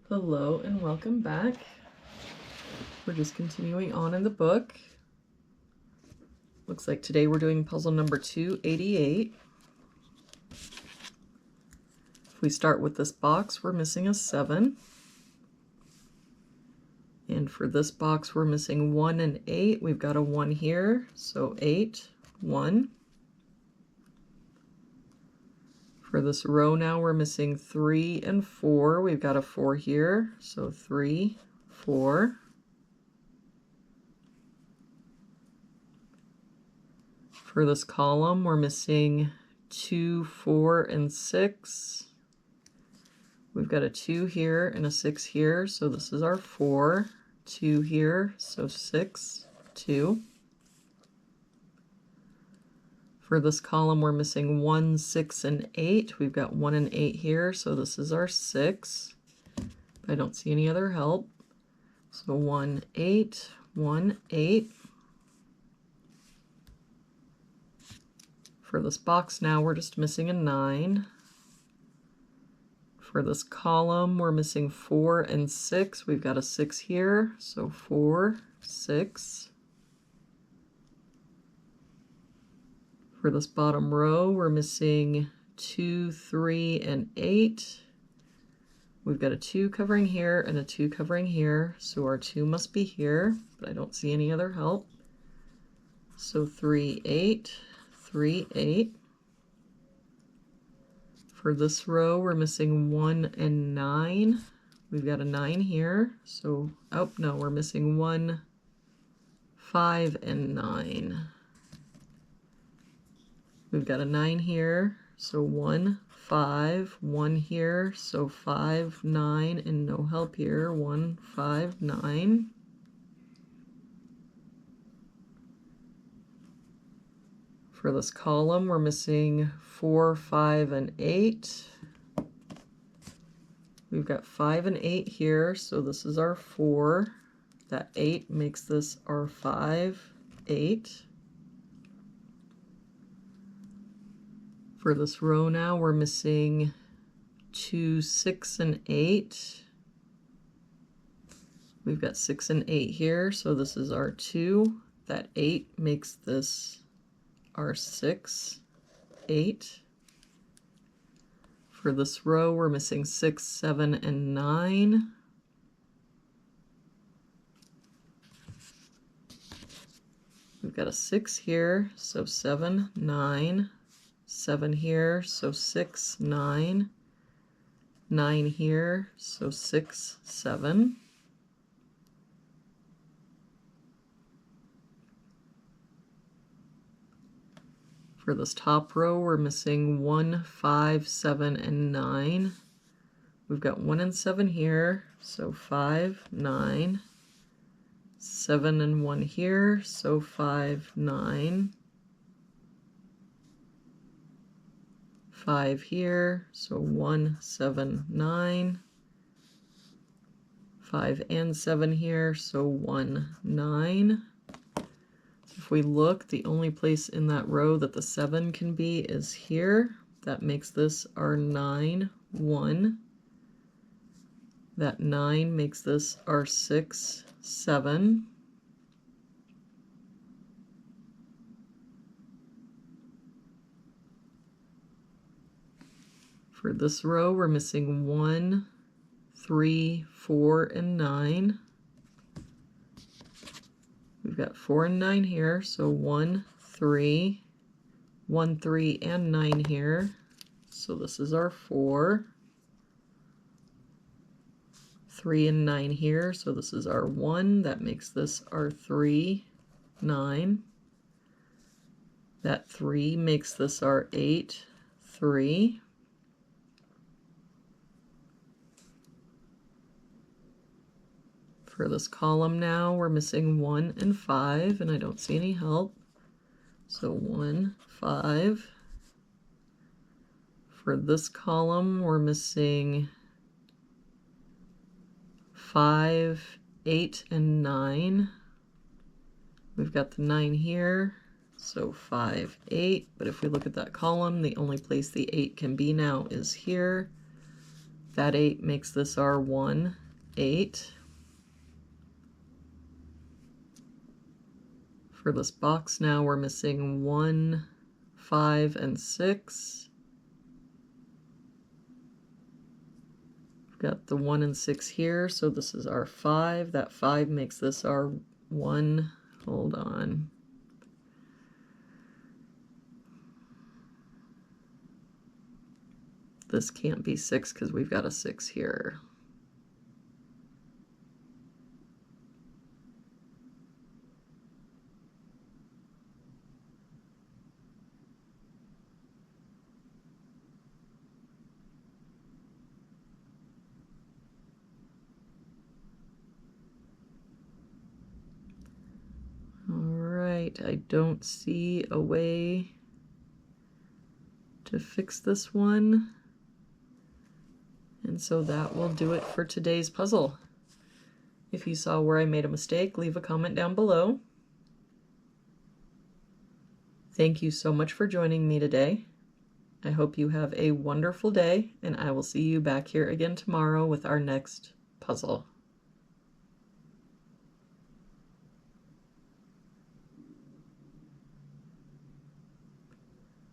Hello and welcome back. We're just continuing on in the book. Looks like today we're doing puzzle number 288. If we start with this box, we're missing a 7. And for this box, we're missing 1 and 8. We've got a 1 here, so 8, 1. For this row now, we're missing 3 and 4. We've got a 4 here, so 3, 4. For this column, we're missing 2, 4, and 6. We've got a 2 here and a 6 here, so this is our 4. 2 here, so 6, 2. For this column, we're missing 1, 6, and 8. We've got 1 and 8 here, so this is our 6. I don't see any other help. So 1, 8, 1, 8. For this box now, we're just missing a 9. For this column, we're missing 4 and 6. We've got a 6 here, so 4, 6. For this bottom row, we're missing 2, 3, and 8. We've got a 2 covering here and a 2 covering here, so our 2 must be here, but I don't see any other help. So 3, 8, 3, 8. For this row, we're missing 1 and 9. We've got a 9 here, so, oh, no, we're missing 1, 5, and 9. We've got a 9 here, so 1, 5, 1 here, so 5, 9, and no help here, 1, 5, 9. For this column, we're missing 4, 5, and 8. We've got 5 and 8 here, so this is our 4. That 8 makes this our 5, 8. For this row now, we're missing 2, 6, and 8. We've got 6 and 8 here, so this is our 2. That 8 makes this our 6, 8. For this row, we're missing 6, 7, and 9. We've got a 6 here, so 7, 9. 7 here, so 6, 9. 9 here, so 6, 7. For this top row, we're missing 1, 5, 7, and 9. We've got 1 and 7 here, so 5, 9. 7 and 1 here, so 5, 9. 5 here, so 1, 7, 9. 5 and 7 here, so 1, 9. If we look, the only place in that row that the 7 can be is here. That makes this our 9, 1. That 9 makes this our 6, 7. For this row, we're missing 1, 3, 4, and 9. We've got 4 and 9 here, so 1, 3, 1, 3, and 9 here. So this is our 4. 3 and 9 here, so this is our 1. That makes this our 3, 9. That 3 makes this our 8, 3. For this column now, we're missing 1 and 5, and I don't see any help. So 1, 5. For this column, we're missing 5, 8, and 9. We've got the 9 here, so 5, 8. But if we look at that column, the only place the 8 can be now is here. That 8 makes this our 1, 8. For this box now, we're missing 1, 5, and 6. We've got the 1 and 6 here, so this is our 5. That 5 makes this our 1. Hold on. This can't be 6 because we've got a 6 here. I don't see a way to fix this one. And so that will do it for today's puzzle. If you saw where I made a mistake, leave a comment down below. Thank you so much for joining me today. I hope you have a wonderful day, and I will see you back here again tomorrow with our next puzzle.